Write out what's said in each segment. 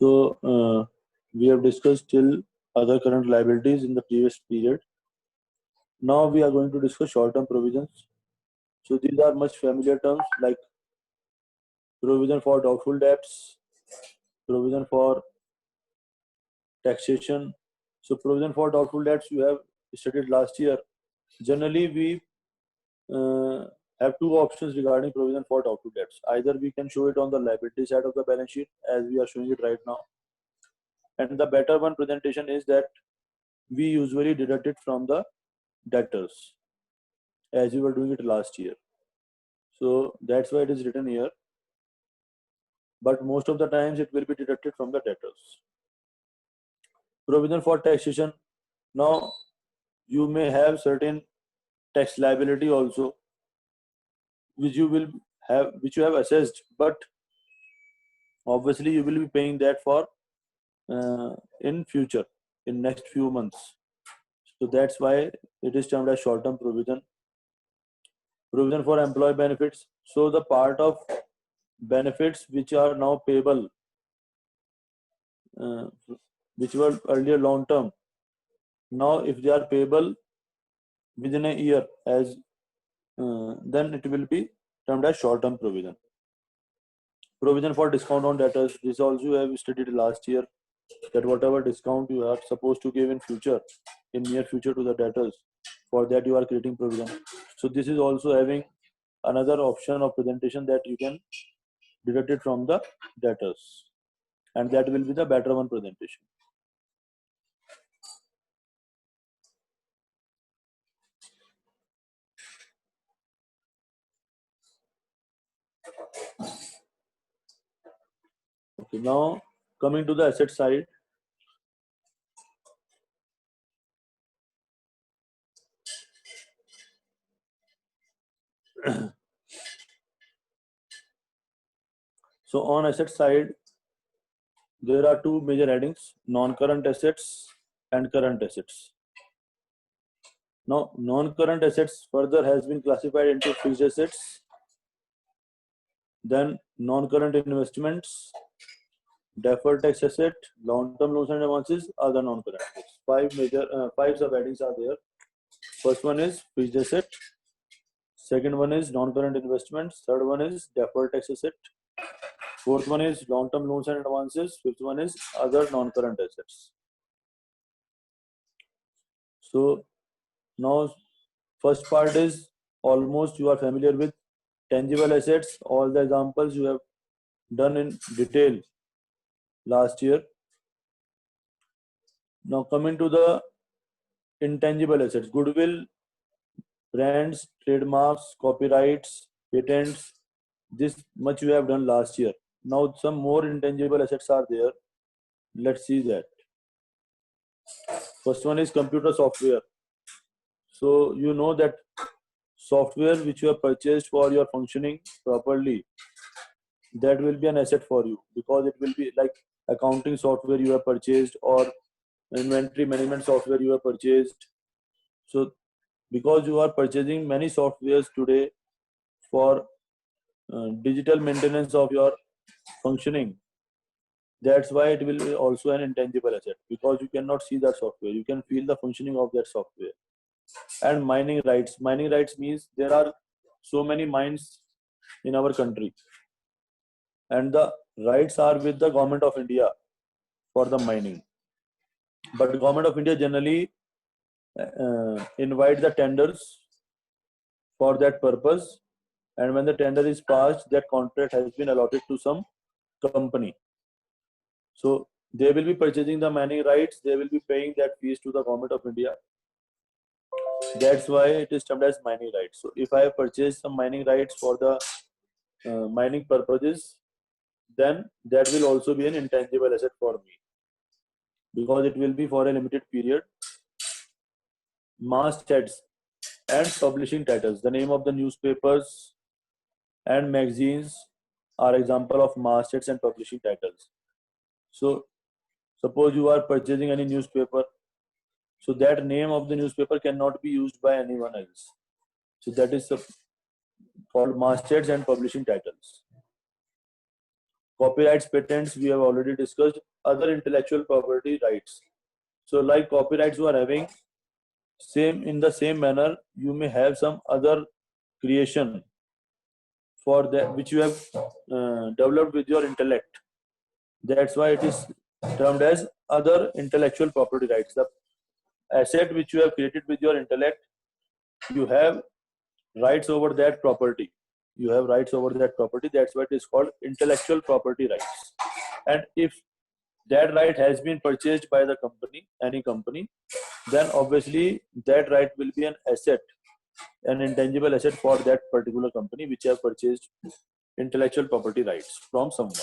We have discussed till other current liabilities in the previous period. Now we are going to discuss short-term provisions. So these are much familiar terms like provision for doubtful debts, provision for taxation. So provision for doubtful debts you have studied last year. Generally, we have two options regarding provision for doubtful debts. Either we can show it on the liability side of the balance sheet as we are showing it right now. And the better one presentation is that we usually deduct it from the debtors as we were doing it last year. So that's why it is written here. But most of the times it will be deducted from the debtors. Provision for taxation. Now you may have certain tax liability also which you have assessed, but obviously you will be paying that for in future, in next few months. So that's why it is termed as short-term provision. Provision for employee benefits. So the part of benefits which are now payable, which were earlier long-term, now if they are payable within a year, as then it will be termed as short-term provision. Provision for discount on debtors. This also you have studied last year, that whatever discount you are supposed to give in future, in near future to the debtors, for that you are creating provision. So this is also having another option of presentation that you can deduct it from the debtors, and that will be the better one presentation. Okay, now coming to the asset side. So on asset side, there are two major headings: non-current assets and current assets. Now, non-current assets further has been classified into fixed assets, then non-current investments, deferred tax asset, long-term loans and advances, other non-current assets. Five subheadings are there. First one is fixed asset. Second one is non-current investments. Third one is deferred tax asset. Fourth one is long-term loans and advances. Fifth one is other non-current assets. So now first part is almost you are familiar with tangible assets. All the examples you have done in detail last year. Now coming to the intangible assets: goodwill, brands, trademarks, copyrights, patents. This much you have done last year. Now some more intangible assets are there. Let's see that. First one is computer software. So you know that software which you have purchased for your functioning properly, that will be an asset for you, because it will be like accounting software you have purchased or inventory management software you have purchased. So because you are purchasing many softwares today for digital maintenance of your functioning, that's why it will be also an intangible asset, because you cannot see that software, you can feel the functioning of that software. And mining rights. Mining rights means there are so many mines in our country, and the rights are with the government of India for the mining. But the government of India generally invite the tenders for that purpose, and when the tender is passed, that contract has been allotted to some company. So they will be purchasing the mining rights, they will be paying that fees to the government of India. That's why it is termed as mining rights. So if I have purchased some mining rights for the mining purposes, then that will also be an intangible asset for me, because it will be for a limited period. Mastheads and publishing titles. The name of the newspapers and magazines are example of mastheads and publishing titles. So suppose you are purchasing any newspaper, so that name of the newspaper cannot be used by anyone else. So that is called mastheads and publishing titles. Copyrights, patents, we have already discussed. Other intellectual property rights. So like copyrights you are having, same in the same manner, you may have some other creation for that which you have developed with your intellect. That's why it is termed as other intellectual property rights. The asset which you have created with your intellect, you have rights over that property. You have rights over that property. That's why it is called intellectual property rights. And if that right has been purchased by the company, any company, then obviously that right will be an asset, an intangible asset for that particular company which have purchased intellectual property rights from someone.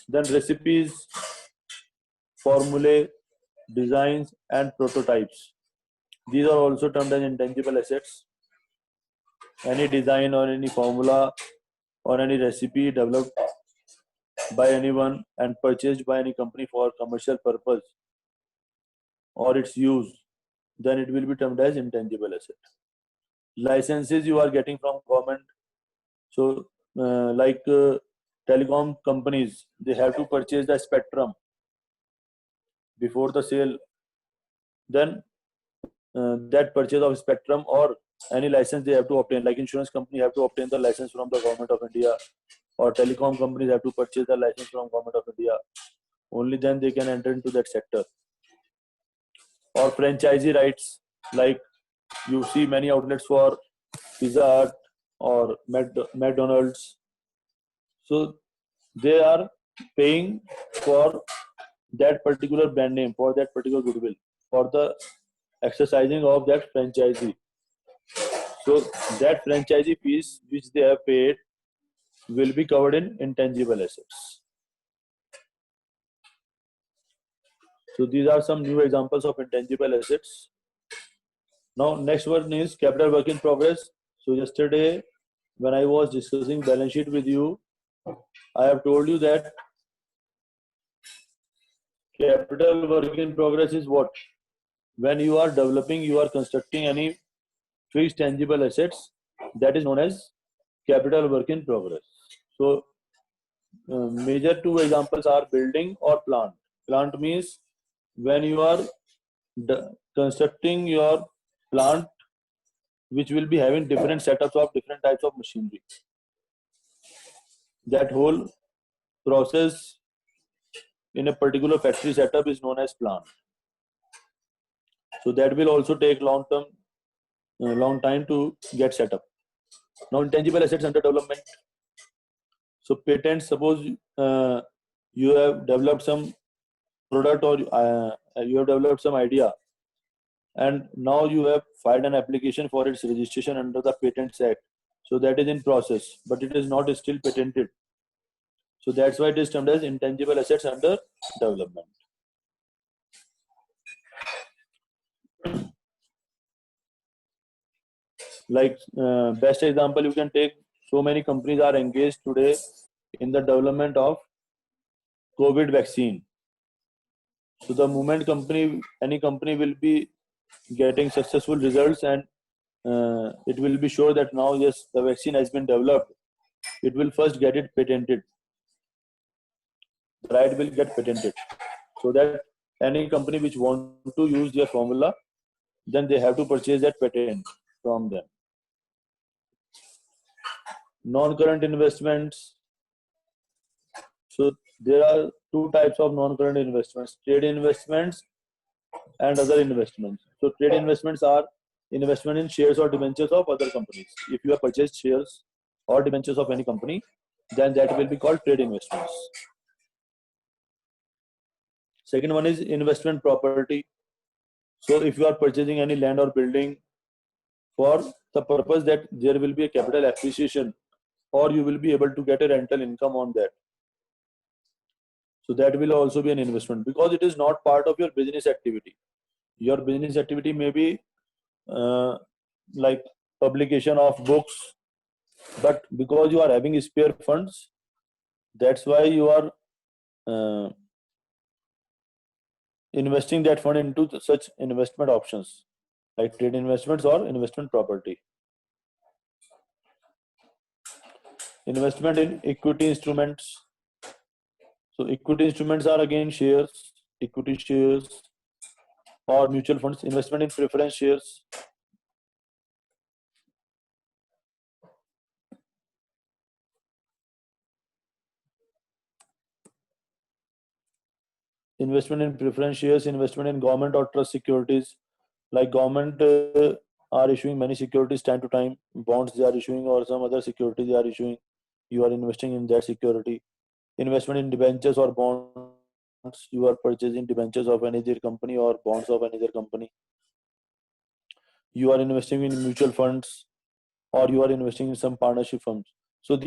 Then recipes, formulae, designs, and prototypes. These are also termed as intangible assets. Any design or any formula or any recipe developed by anyone and purchased by any company for commercial purpose or its use, then it will be termed as intangible asset. Licenses you are getting from government. So telecom companies, they have to purchase the spectrum before the sale. Then that purchase of spectrum or any license they have to obtain, like insurance company have to obtain the license from the government of India, or telecom companies have to purchase the license from government of India. Only then they can enter into that sector. Or franchisee rights, like you see many outlets for Pizza Hut or McDonald's. So they are paying for that particular brand name, for that particular goodwill, for the exercising of that franchisee. So that franchisee fees which they have paid will be covered in intangible assets. So these are some new examples of intangible assets. Now next one is capital work in progress. So yesterday when I was discussing balance sheet with you, I have told you that capital work in progress is what? When you are developing, you are constructing any fixed tangible assets, that is known as capital work in progress. So major two examples are building or plant. Plant means when you are constructing your plant which will be having different setups of different types of machinery. That whole process in a particular factory setup is known as plant. So that will also take long time to get set up. Now intangible assets under development. So patents, suppose you have developed some product or you have developed some idea, and now you have filed an application for its registration under the Patents Act. So that is in process, but it is not still patented. So that's why it is termed as intangible assets under development. Like best example you can take, so many companies are engaged today in the development of COVID vaccine. So the moment any company will be getting successful results and it will be sure that now yes, the vaccine has been developed, it will first get it patented. The right will get patented, so that any company which want to use their formula, then they have to purchase that patent from them. Non-current investments. So there are two types of non-current investments: trade investments and other investments. So trade investments are investment in shares or debentures of other companies. If you have purchased shares or debentures of any company, then that will be called trade investments. Second one is investment property. So if you are purchasing any land or building for the purpose that there will be a capital appreciation or you will be able to get a rental income on that, so that will also be an investment, because it is not part of your business activity. Your business activity may be like publication of books, but because you are having spare funds, that's why you are investing that fund into such investment options like trade investments or investment property. Investment in equity instruments. So equity instruments are again shares, equity shares or mutual funds. Investment in preference shares. Investment in preference shares, investment in government or trust securities. Like government are issuing many securities time to time, bonds they are issuing or some other security they are issuing. You are investing in that security. Investment in debentures or bonds. You are purchasing debentures of another company or bonds of another company. You are investing in mutual funds or you are investing in some partnership firms. So uh,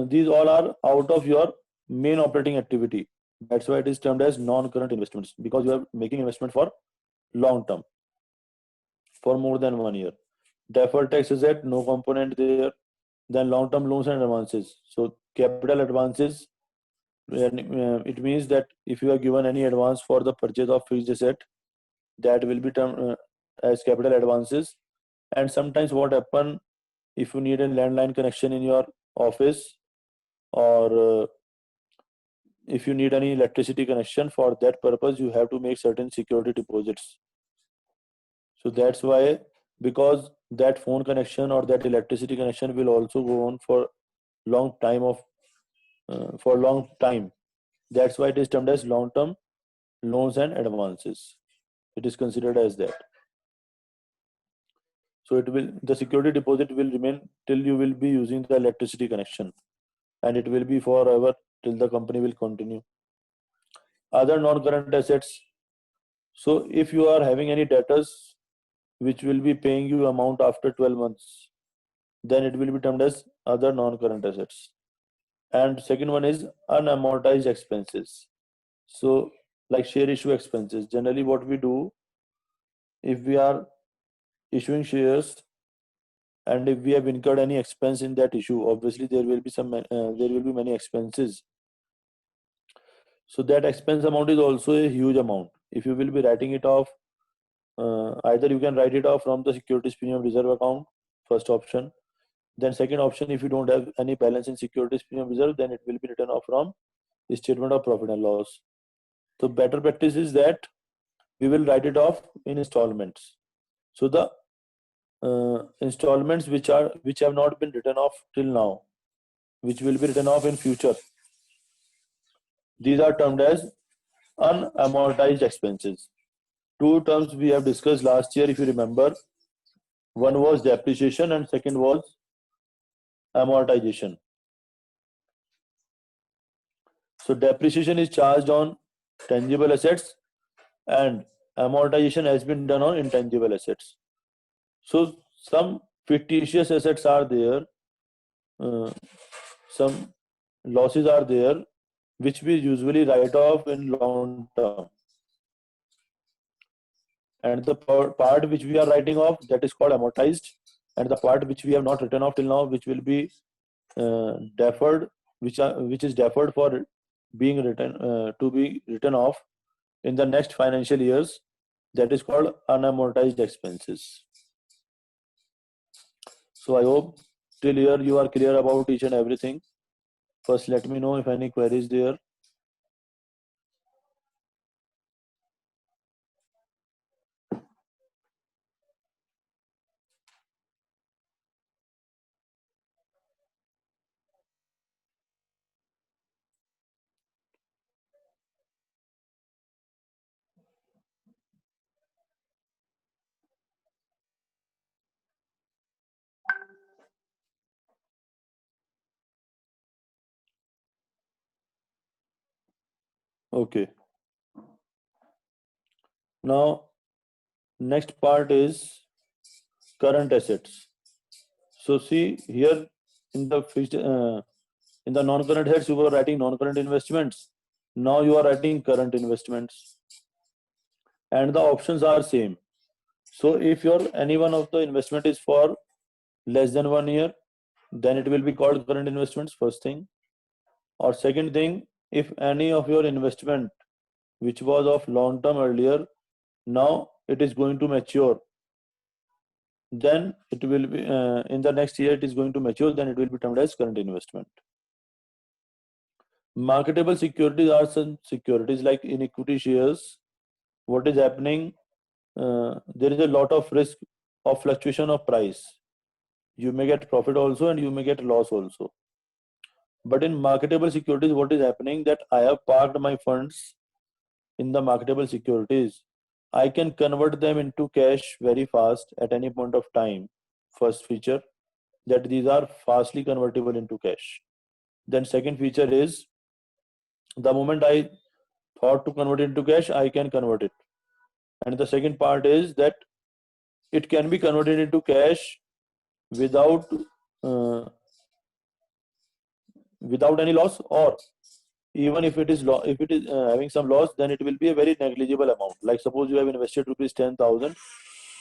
these all are out of your main operating activity. That's why it is termed as non-current investments, because you are making investment for long term, for more than 1 year. Deferred tax asset, no component there. Then long-term loans and advances. So capital advances, it means that if you are given any advance for the purchase of fixed asset, that will be termed as capital advances. And sometimes what happen, if you need a landline connection in your office, or if you need any electricity connection, for that purpose you have to make certain security deposits. So that's why, because that phone connection or that electricity connection will also go on for long time of for long time. That's why it is termed as long term loans and advances. It is considered as that. So it will, the security deposit will remain till you will be using the electricity connection, and it will be forever till the company will continue. Other non-current assets. So if you are having any debtors which will be paying you amount after 12 months, then it will be termed as other non-current assets. And second one is unamortized expenses. So like share issue expenses. Generally what we do, if we are issuing shares and if we have incurred any expense in that issue, obviously there will be there will be many expenses. So that expense amount is also a huge amount. If you will be writing it off, either you can write it off from the securities premium reserve account, first option. Then second option, if you don't have any balance in securities premium reserve, then it will be written off from the statement of profit and loss. So better practice is that we will write it off in installments. So the installments which have not been written off till now, which will be written off in future, these are termed as unamortized expenses. Two terms we have discussed last year, if you remember. One was depreciation and second was amortization. So depreciation is charged on tangible assets and amortization has been done on intangible assets. So some fictitious assets are there, some losses are there, which we usually write off in long term. And the part which we are writing off, that is called amortized. And the part which we have not written off till now, which will be deferred, which is deferred for being written to be written off in the next financial years, that is called unamortized expenses. So I hope till here you are clear about each and everything. First, let me know if any queries there. Okay. Now, next part is current assets. So see here in the fixed, in the non-current heads, you were writing non-current investments. Now you are writing current investments, and the options are same. So if your any one of the investment is for less than 1 year, then it will be called current investments. First thing, or second thing, if any of your investment which was of long term earlier, now it is going to mature, then it will be in the next year it is going to mature, then it will be termed as current investment. Marketable securities are some securities like in equity shares. What is happening? There is a lot of risk of fluctuation of price. You may get profit also and you may get loss also. But in marketable securities, what is happening that I have parked my funds in the marketable securities. I can convert them into cash very fast at any point of time. First feature, that these are fastly convertible into cash. Then second feature is the moment I thought to convert it into cash, I can convert it. And the second part is that it can be converted into cash without uh, without any loss, or even if it is having some loss, then it will be a very negligible amount. Like suppose you have invested rupees 10,000,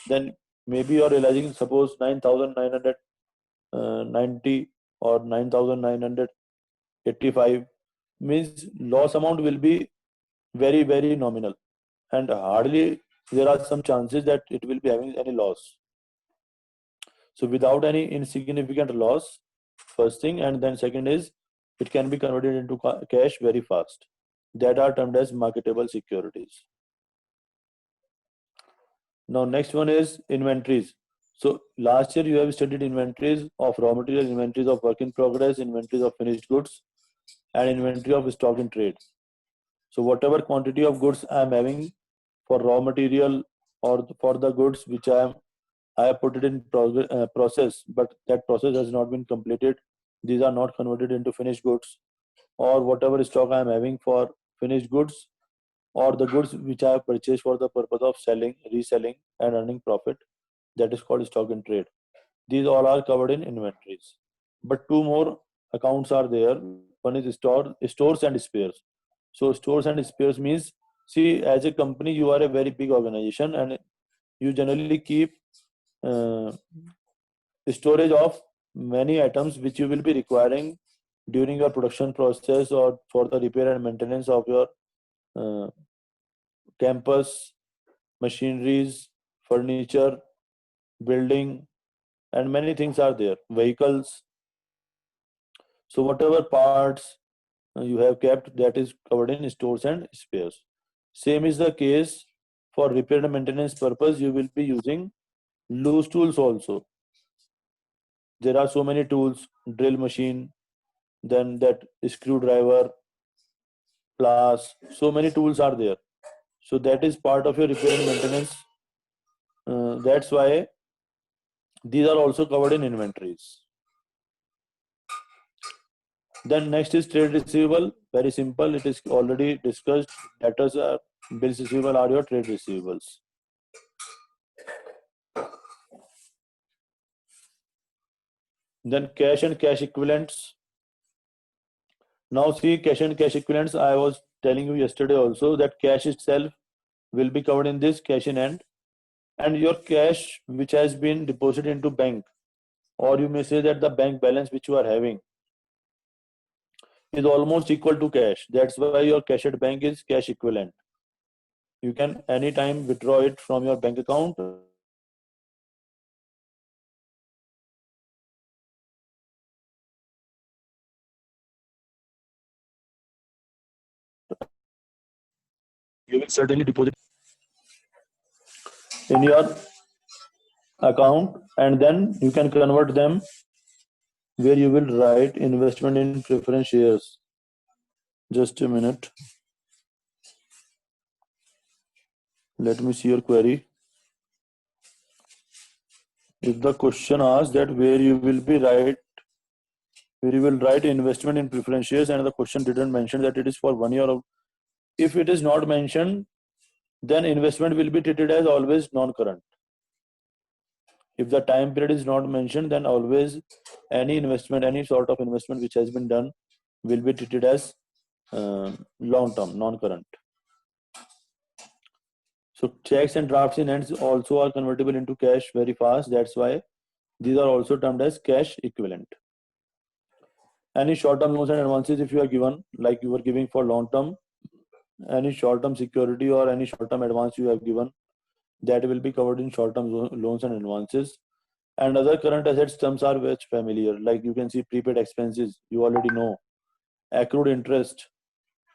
then maybe you are realizing suppose 9,990 or 9,985, means loss amount will be very nominal, and hardly there are some chances that it will be having any loss. So without any insignificant loss, first thing, and then second is it can be converted into cash very fast. That are termed as marketable securities. Now next one is inventories. So last year you have studied inventories of raw material, inventories of work in progress, inventories of finished goods, and inventory of stock in trade. So whatever quantity of goods I am having for raw material or for the goods which I have put it in process, but that process has not been completed. These are not converted into finished goods, or whatever stock I am having for finished goods, or the goods which I have purchased for the purpose of selling, reselling, and earning profit. That is called stock in trade. These all are covered in inventories. But two more accounts are there. One is stores and spares. So stores and spares means, see, as a company, you are a very big organization, and you generally keep uh, storage of many items which you will be requiring during your production process or for the repair and maintenance of your uh, campus, machineries, furniture, building, and many things are there, vehicles. So whatever parts you have kept, that is covered in stores and spares. Same is the case for repair and maintenance purpose. You will be using loose tools also. There are so many tools, drill machine, then that screwdriver, plus so many tools are there. So that is part of your repair and maintenance. That's why these are also covered in inventories. Then next is trade receivable. Very simple. It is already discussed. Debtors are bills receivable are your trade receivables. Then cash and cash equivalents. Now see, cash and cash equivalents. I was telling you yesterday also that cash itself will be covered in this cash in hand, and your cash which has been deposited into bank, or you may say that the bank balance which you are having is almost equal to cash. That's why your cash at bank is cash equivalent. You can anytime withdraw it from your bank account. You will certainly deposit in your account, and then you can convert them where you will write investment in preference shares. Just a minute. Let me see your query. If the question asks that where you will write investment in preference shares, and the question didn't mention that it is for 1 year. If it is not mentioned, then investment will be treated as always non-current. If the time period is not mentioned, then always any investment, any sort of investment which has been done will be treated as long-term, non-current. So checks and drafts in hands also are convertible into cash very fast. That's why these are also termed as cash equivalent. Any short-term loans and advances, if you are given, like you were giving for long-term, any short-term security or any short-term advance you have given, that will be covered in short-term loans and advances. And other current assets terms are much familiar. Like you can see prepaid expenses, you already know. Accrued interest,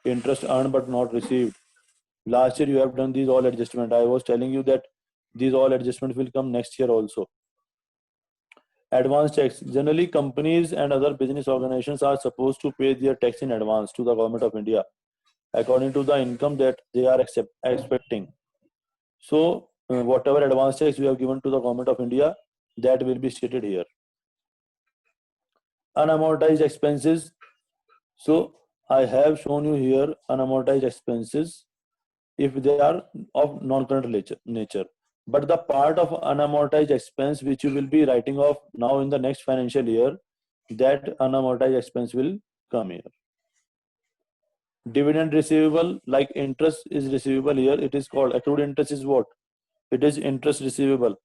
interest earned but not received. Last year you have done these all adjustment. I was telling you that these all adjustments will come next year also. Advance tax. Generally, companies and other business organizations are supposed to pay their tax in advance to the government of India according to the income that they are expecting. So, whatever advance tax you have given to the government of India, that will be stated here. Unamortized expenses. So, I have shown you here unamortized expenses if they are of non-current nature. But the part of unamortized expense which you will be writing off now in the next financial year, that unamortized expense will come here. Dividend receivable, like interest is receivable here, it is called accrued interest is what? It is interest receivable.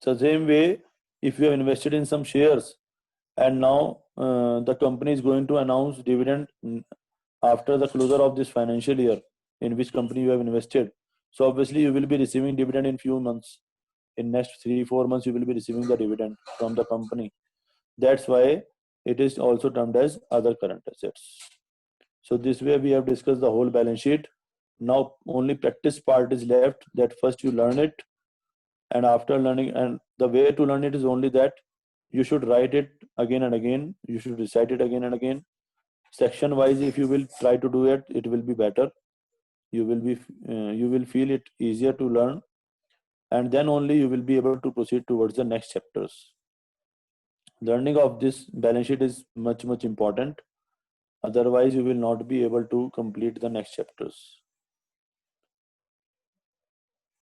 So same way, if you have invested in some shares and now the company is going to announce dividend after the closure of this financial year in which company you have invested. So obviously you will be receiving dividend in few months. In next 3-4 months you will be receiving the dividend from the company. That's why it is also termed as other current assets. So this way we have discussed the whole balance sheet. Now only practice part is left, that first you learn it, and after learning, and the way to learn it is only that you should write it again and again, you should recite it again and again. Section wise if you will try to do it, it will be better. You will feel it easier to learn, and then only you will be able to proceed towards the next chapters. Learning of this balance sheet is much important, otherwise you will not be able to complete the next chapters.